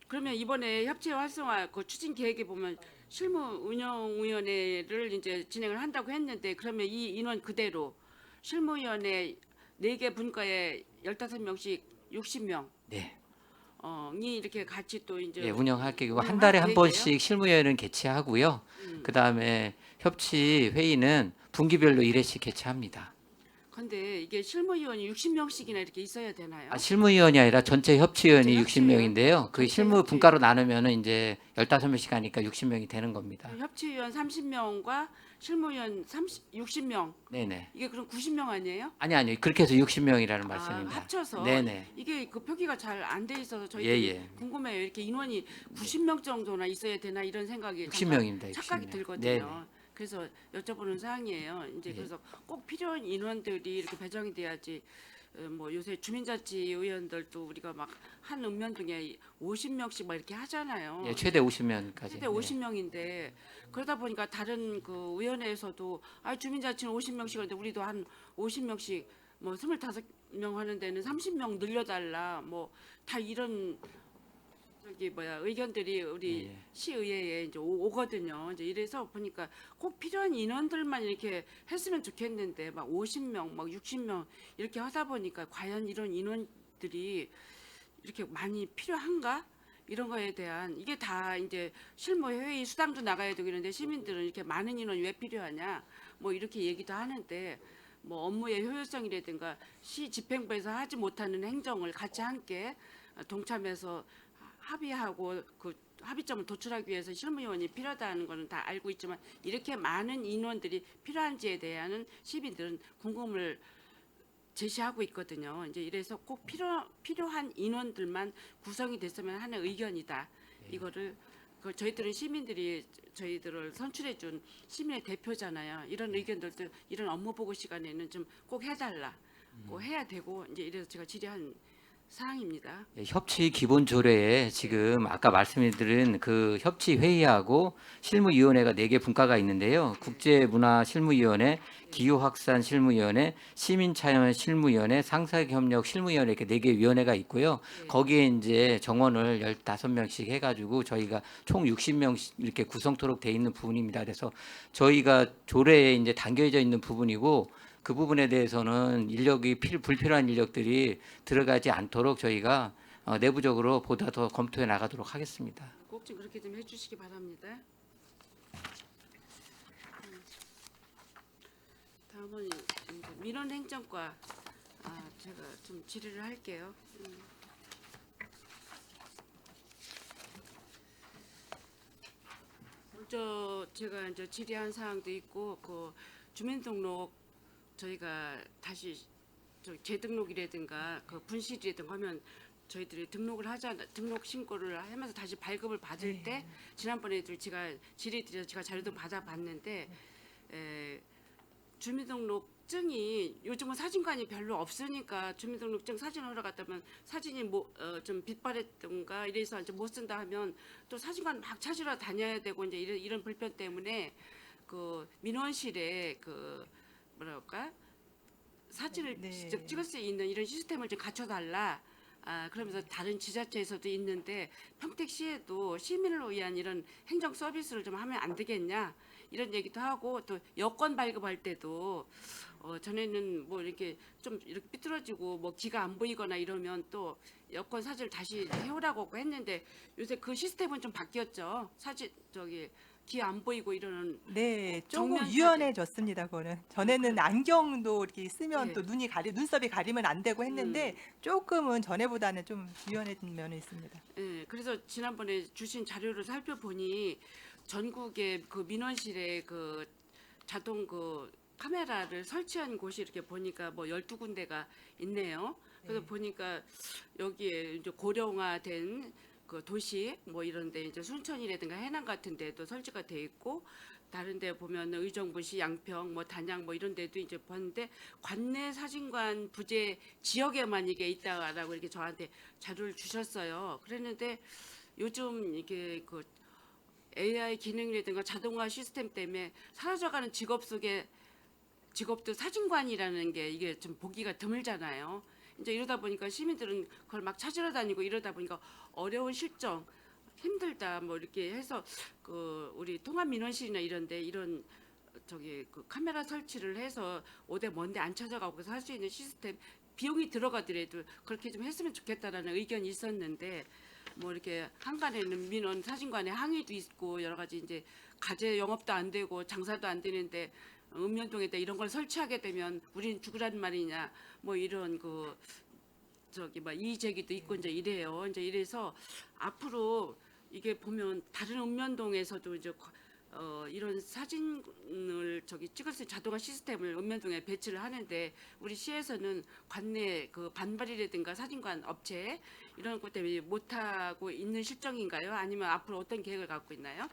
그러면 이번에 협치 활성화 그 추진 계획에 보면 실무 운영위원회를 이제 진행을 한다고 했는데 그러면 이 인원 그대로 실무위원회 4개 분과에 15명씩 60명 네. 이 이렇게 같이 또 이제 예, 운영할 계획이고 한 운영할 달에 한 계획이에요? 번씩 실무위원회는 개최하고요. 그다음에 협치 회의는 분기별로 1회씩 개최합니다. 근데 이게 실무위원이 60명씩이나 이렇게 있어야 되나요? 실무위원이 아니라 전체 협치위원이 전체 60명인데요. 그 전체 실무 협치. 분과로 나누면은 이제 15명씩 하니까 60명이 되는 겁니다. 협치위원 30명과 실무위원 60명 네네. 이게 그럼 90명 아니에요? 아니요. 그렇게 해서 60명이라는 말씀입니다. 합쳐서 네네. 이게 그 표기가 잘 안 돼 있어서 저희 예. 궁금해요. 이렇게 인원이 90명 정도나 있어야 되나 이런 생각이 60명입니다. 착각이 60명. 들거든요. 네네. 그래서 여쭤보는 사항이에요. 이제 예. 그래서 꼭 필요한 인원들이 이렇게 배정이 돼야지. 뭐 요새 주민자치 의원들도 우리가 막 한 읍면 중에 50명씩 막 이렇게 하잖아요. 예, 최대 50명까지. 최대 50명인데 그러다 보니까 다른 그 의원회에서도 주민자치는 50명씩 하는데 우리도 한 50명씩 뭐 25명 하는 데는 30명 늘려달라 뭐 다 이런 의견들이 우리 예. 시의회에 이제 오거든요. 이제 이래서 보니까 꼭 필요한 인원들만 이렇게 했으면 좋겠는데 막 50명, 막 60명 이렇게 하다 보니까 과연 이런 인원들이 이렇게 많이 필요한가? 이런 거에 대한 이게 다 이제 실무회의 수당도 나가야 되고 이런데 시민들은 이렇게 많은 인원이 왜 필요하냐? 뭐 이렇게 얘기도 하는데 뭐 업무의 효율성이라든가 시 집행부에서 하지 못하는 행정을 같이 함께 동참해서 합의하고 그 합의점을 도출하기 위해서 실무요원이 필요하다는 것은 다 알고 있지만 이렇게 많은 인원들이 필요한지에 대한 시민들은 궁금을 제시하고 있거든요. 이제 이래서 꼭 필요한 인원들만 구성이 됐으면 하는 의견이다. 이거를 저희들은 시민들이 저희들을 선출해준 시민의 대표잖아요. 이런 의견들도 이런 업무 보고 시간에는 좀 꼭 해달라. 꼭 해야 되고 이제 이래서 제가 질의한 사항입니다. 예, 협치 기본 조례에 지금 아까 말씀드린 그 협치 회의하고 실무위원회가 4개 분과가 있는데요. 국제문화실무위원회, 기후확산 실무위원회, 시민참여 실무위원회, 상사협력 실무위원회 이렇게 4개 위원회가 있고요. 거기에 이제 정원을 15명씩 해가지고 저희가 총 60명씩 이렇게 구성토록 돼 있는 부분입니다. 그래서 저희가 조례에 이제 담겨져 있는 부분이고 그 부분에 대해서는 인력이 불필요한 인력들이 들어가지 않도록 저희가 내부적으로 보다 더 검토해 나가도록 하겠습니다. 꼭 좀 그렇게 좀 해주시기 바랍니다. 다음은 이제 민원행정과 제가 좀 질의를 할게요. 먼저 제가 이제 질의한 사항도 있고 그 주민등록 저희가 다시 재등록이라든가 그 분실이라든가 하면 저희들이 등록을 하잖아 등록 신고를 하면서 다시 발급을 받을 때 지난번에도 제가 질의드려서 제가 자료도 받아봤는데 주민등록증이 요즘은 사진관이 별로 없으니까 주민등록증 사진을 하러 갔다면 사진이 좀 빛바랬던가 이래서 이제 못 쓴다 하면 또 사진관 막 찾으러 다녀야 되고 이제 이런 불편 때문에 그 민원실에 그 뭐랄까 사진을 직접 찍을 수 있는 이런 시스템을 좀 갖춰달라. 그러면서 다른 지자체에서도 있는데 평택시에도 시민을 위한 이런 행정 서비스를 좀 하면 안 되겠냐 이런 얘기도 하고 또 여권 발급할 때도 전에는 뭐 이렇게 좀 이렇게 삐뚤어지고 뭐 귀가 안 보이거나 이러면 또 여권 사진을 다시 해오라고 했는데 요새 그 시스템은 좀 바뀌었죠. 사진 귀 안 보이고 이러는 네, 조금 정면 유연해졌습니다. 그거는 전에는 안경도 이렇게 쓰면 네. 또 눈썹이 가리면 안 되고 했는데 조금은 전에보다는 좀 유연해진 면이 있습니다. 예, 그래서 지난번에 주신 자료를 살펴보니 전국의 그 민원실에 그 자동 그 카메라를 설치한 곳이 이렇게 보니까 뭐 12군데가 있네요. 그래서 보니까 여기에 이제 고령화된 그 도시 뭐 이런데 이제 순천이라든가 해남 같은 데도 설치가 돼 있고 다른 데 보면 의정부시 양평 뭐 단양 뭐 이런 데도 이제 봤는데 관내 사진관 부재 지역에만 이게 있다라고 이렇게 저한테 자료를 주셨어요. 그랬는데 요즘 이게 그 AI 기능이라든가 자동화 시스템 때문에 사라져가는 직업 속에 직업도 사진관이라는 게 이게 좀 보기가 드물잖아요. 이제 이러다 보니까 시민들은 그걸 막 찾으러 다니고 이러다 보니까 어려운 실정, 힘들다 뭐 이렇게 해서 그 우리 통합민원실이나 이런데 이런 그 카메라 설치를 해서 오대 먼데 안 찾아가고 할 수 있는 시스템 비용이 들어가더라도 그렇게 좀 했으면 좋겠다라는 의견이 있었는데 뭐 이렇게 한간에는 민원 사진관에 항의도 있고 여러 가지 이제 가제 영업도 안 되고 장사도 안 되는데 읍면동에다 이런 걸 설치하게 되면 우리는 죽으라는 말이냐 뭐 이런 막 이의제기도 있고 이제 이래요. 이제 이래서 앞으로 이게 보면 다른 읍면동에서도 이제 이런 사진을 찍을 수 있는 자동화 시스템을 읍면동에 배치를 하는데 우리 시에서는 관내 그 반발이라든가 사진관 업체 이런 것 때문에 못 하고 있는 실정인가요? 아니면 앞으로 어떤 계획을 갖고 있나요?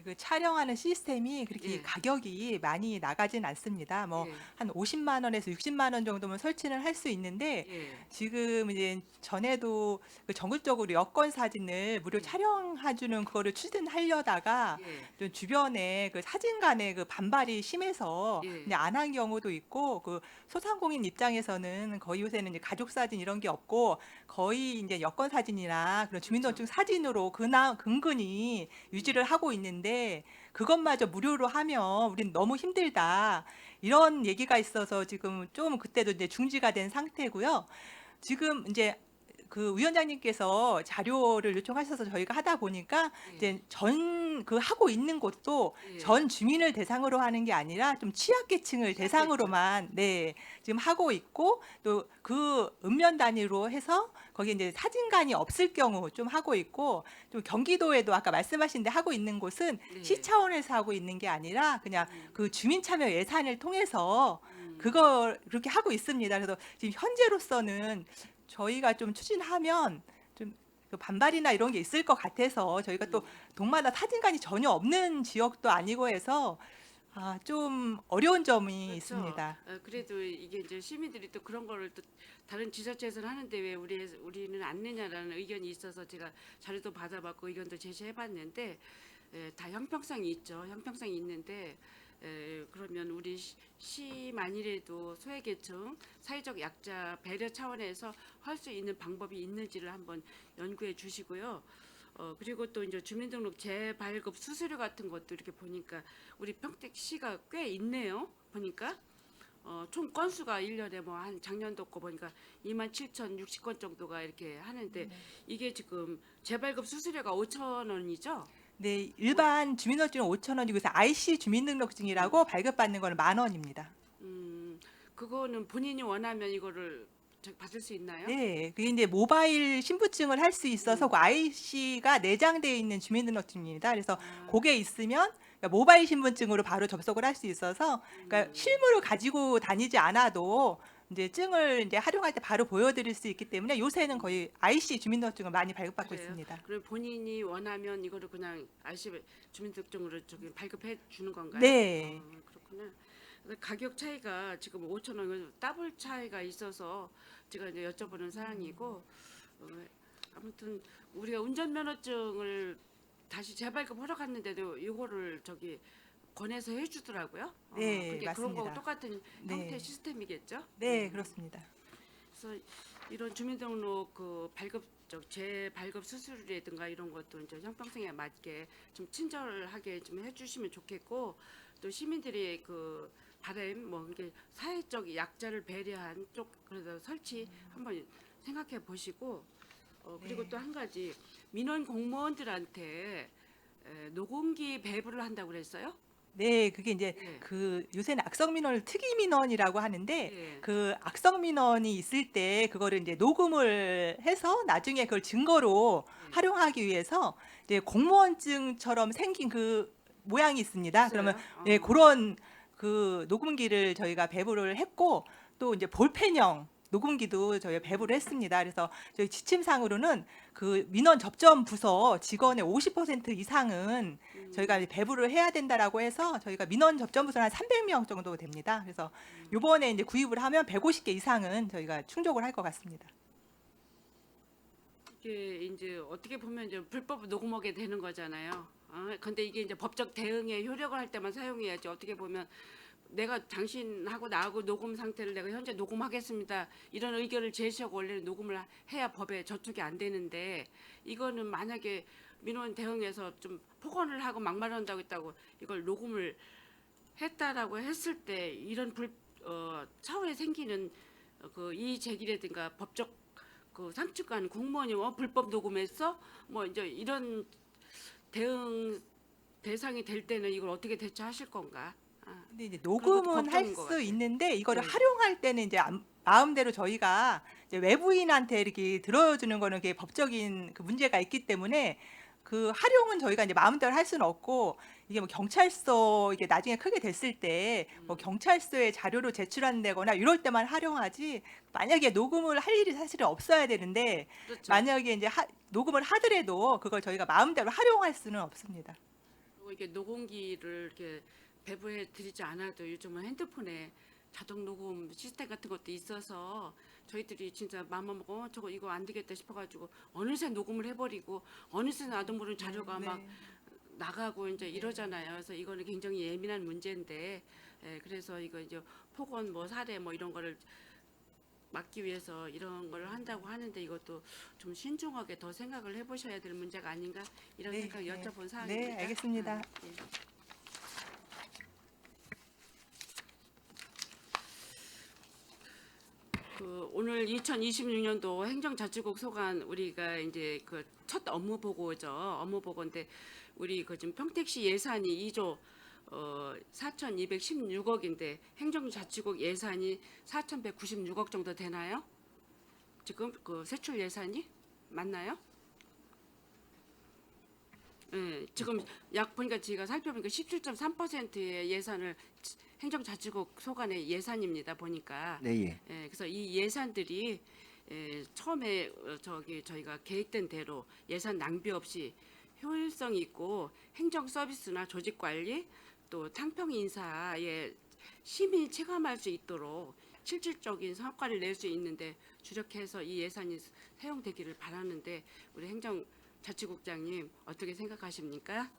그 촬영하는 시스템이 그렇게 예. 가격이 많이 나가진 않습니다. 뭐 예. 한 50만 원에서 60만 원 정도면 설치는 할 수 있는데 예. 지금 이제 전에도 그 전국적으로 여권 사진을 무료 촬영해주는 그거를 추진하려다가 예. 좀 주변에 그 사진관의 그 반발이 심해서 예. 그냥 안 한 경우도 있고 그 소상공인 입장에서는 거의 요새는 이제 가족 사진 이런 게 없고 거의 이제 여권 사진이나 그런 주민등록증 사진으로 근근히 유지를 하고 있는데 그것마저 무료로 하면 우리는 너무 힘들다 이런 얘기가 있어서 지금 좀 그때도 이제 중지가 된 상태고요. 지금 이제 그 위원장님께서 자료를 요청하셔서 저희가 하다 보니까 이제 전 이런 그 하고 있는 곳도 예. 전 주민을 대상으로 하는 게 아니라 좀 취약계층을 대상으로만 네, 지금 하고 있고 또 그 읍면 단위로 해서 거기 이제 사진관이 없을 경우 좀 하고 있고 좀 경기도에도 아까 말씀하신 데 하고 있는 곳은 네. 시 차원에서 하고 있는 게 아니라 그냥 그 주민 참여 예산을 통해서 음. 그걸 그렇게 하고 있습니다. 그래서 지금 현재로서는 저희가 좀 추진하면 좀그 반발이나 이런 게 있을 것 같아서 저희가 또 동마다 사진관이 전혀 없는 지역도 아니고 해서 좀 어려운 점이 그렇죠. 있습니다. 그래도 이게 이제 시민들이 또 그런 거를 또 다른 지자체에서는 하는데 왜 우리는 안 내냐라는 의견이 있어서 제가 자료도 받아봤고 의견도 제시해봤는데 다 형평성이 있죠. 형평성이 있는데 그러면 우리 시만이라도 소외계층, 사회적 약자 배려 차원에서 할 수 있는 방법이 있는지를 한번 연구해 주시고요. 그리고 또 이제 주민등록 재발급 수수료 같은 것도 이렇게 보니까 우리 평택시가 꽤 있네요. 보니까 총 건수가 1년에 뭐 한 작년도 거 보니까 27,060건 정도가 이렇게 하는데 이게 지금 재발급 수수료가 5,000원이죠? 네, 일반 주민등록증은 5,000원이고 IC 주민등록증이라고 발급받는 거는 10,000원입니다. 그거는 본인이 원하면 이거를 받을 수 있나요? 네, 그게 이제 모바일 신분증을 할 수 있어서 그 IC가 내장되어 있는 주민등록증입니다. 그래서 그게 있으면 그러니까 모바일 신분증으로 바로 접속을 할 수 있어서 그러니까 실물을 가지고 다니지 않아도 이제 증을 이제 활용할 때 바로 보여드릴 수 있기 때문에 요새는 거의 IC 주민등록증을 많이 발급받고 그래요? 있습니다. 그럼 본인이 원하면 이거를 그냥 IC 주민등록증으로 저기 발급해 주는 건가요? 네. 그렇구나. 근데 가격 차이가 지금 5,000원 더블 차이가 있어서 제가 이제 여쭤보는 사항이고 아무튼 우리가 운전면허증을 다시 재발급 허락했는데도 이거를 저기 권해서 해주더라고요. 네, 그게 그런 맞습니다. 거하고 똑같은 네. 형태 시스템이겠죠? 네, 그렇습니다. 그래서 이런 주민등록 그 재발급 수수료라든가 이런 것도 이제 형평성에 맞게 좀 친절하게 좀 해주시면 좋겠고 또 시민들이 그 바람 뭐 이게 사회적 약자를 배려한 쪽 그래서 설치 한번 생각해 보시고 그리고 네. 또 한 가지 민원 공무원들한테 노공기 배부를 한다고 그랬어요? 네, 그게 이제 네. 그 요새는 악성 민원을 특이 민원이라고 하는데 네. 그 악성 민원이 있을 때 그거를 이제 녹음을 해서 나중에 그걸 증거로 활용하기 위해서 이제 공무원증처럼 생긴 그 모양이 있습니다. 그러면 있어요? 예, 그런 그 녹음기를 저희가 배부를 했고 또 이제 볼펜형 녹음기도 저희가 배부를 했습니다. 그래서 저희 지침상으로는 그 민원 접점 부서 직원의 50% 이상은 저희가 이제 배부를 해야 된다라고 해서 저희가 민원 접점 부서는 한 300명 정도 됩니다. 그래서 이번에 이제 구입을 하면 150개 이상은 저희가 충족을 할 것 같습니다. 이게 이제 어떻게 보면 이제 불법 녹음하게 되는 거잖아요. 근데 이게 이제 법적 대응에 효력을 할 때만 사용해야지. 어떻게 보면 내가 당신하고 나하고 녹음 상태를 내가 현재 녹음하겠습니다. 이런 의견을 제시하고 원래는 녹음을 해야 법에 저촉이 안 되는데 이거는 만약에 민원 대응에서 좀 폭언을 하고 막말한다고 했다고 이걸 녹음을 했다라고 했을 때 이런 차후에 생기는 그 이의 제기라든가 법적 그 상측관 공무원이 불법 녹음했어 뭐 이제 이런 대응 대상이 될 때는 이걸 어떻게 대처하실 건가? 근데 이제 그것도 녹음은 할 걱정인 것 수 같아요. 있는데 이거를 네. 활용할 때는 이제 마음대로 저희가 이제 외부인한테 이렇게 들어주는 거는 그게 법적인 그 문제가 있기 때문에 그 활용은 저희가 이제 마음대로 할 수는 없고 이게 뭐 경찰서 이게 나중에 크게 됐을 때 뭐 경찰서에 자료로 제출한다거나 이럴 때만 활용하지 만약에 녹음을 할 일이 사실은 없어야 되는데 그렇죠. 만약에 이제 녹음을 하더라도 그걸 저희가 마음대로 활용할 수는 없습니다. 그리고 이게 녹음기를 이렇게 배부해 드리지 않아도 요즘은 핸드폰에 자동 녹음 시스템 같은 것도 있어서 저희들이 진짜 마음만 먹고 저거 이거 안 되겠다 싶어가지고 어느새 녹음을 해버리고 어느새 나도 모르는 자료가 네. 막 나가고 이제 이러잖아요. 그래서 이거는 굉장히 예민한 문제인데, 그래서 이거 이제 폭언 뭐 살해 뭐 이런 거를 막기 위해서 이런 걸 한다고 하는데 이것도 좀 신중하게 더 생각을 해보셔야 될 문제가 아닌가 이런 네, 생각 네. 여쭤본 사항입니다. 네, 알겠습니다. 예. 오늘 2026년도 행정자치국 소관 우리가 이제 그 첫 업무 보고죠. 업무 보고인데 우리 그 지금 평택시 예산이 2조 4,216억인데 행정자치국 예산이 4,196억 정도 되나요? 지금 그 세출 예산이 맞나요? 예, 지금 약 보니까 제가 살펴보니까 17.3%의 예산을 행정자치국 소관의 예산입니다. 보니까. 네, 예. 예, 그래서 이 예산들이 처음에 저희가 계획된 대로 예산 낭비 없이 효율성 있고 행정 서비스나 조직 관리 또 탕평 인사에 시민이 체감할 수 있도록 실질적인 성과를 낼 수 있는데 주력해서 이 예산이 사용되기를 바라는데 우리 행정자치국장님 어떻게 생각하십니까?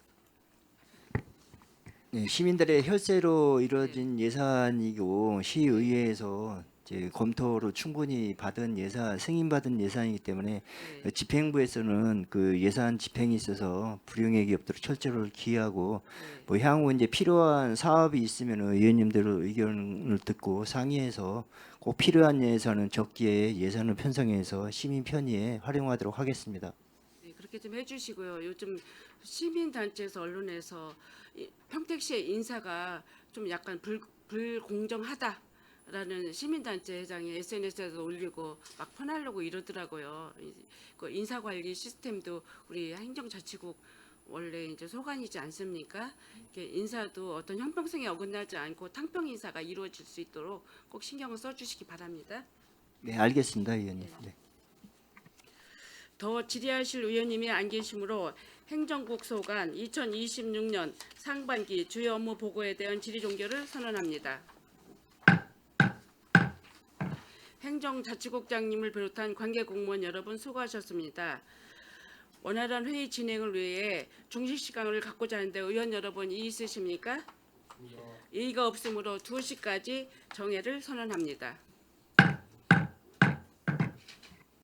네, 시민들의 혈세로 이루어진 예산이고 시의회에서 이제 검토로 충분히 받은 예산, 승인받은 예산이기 때문에 네. 집행부에서는 그 예산 집행에 있어서 불이행이 없도록 철저히 기하고 네. 뭐 향후 이제 필요한 사업이 있으면 의원님들 의견을 듣고 상의해서 꼭 필요한 예산은 적기에 예산을 편성해서 시민 편의에 활용하도록 하겠습니다. 네, 그렇게 좀 해주시고요. 요즘 시민단체에서 언론에서 평택시의 인사가 좀 약간 불공정하다라는 시민단체 회장이 SNS에도 올리고 막 퍼나르고 이러더라고요. 그 인사관리 시스템도 우리 행정자치국 원래 이제 소관이지 않습니까? 이렇게 인사도 어떤 형평성에 어긋나지 않고 탕평 인사가 이루어질 수 있도록 꼭 신경을 써주시기 바랍니다. 네, 알겠습니다, 의원님. 네. 더 질의하실 의원님이 안 계시므로 행정국 소관 2026년 상반기 주요 업무 보고에 대한 질의 종결을 선언합니다. 행정자치국장님을 비롯한 관계 공무원 여러분 수고하셨습니다. 원활한 회의 진행을 위해 중식 시간을 갖고자 하는데 의원 여러분 이의 있으십니까? 이의가 없으므로 2시까지 정회를 선언합니다.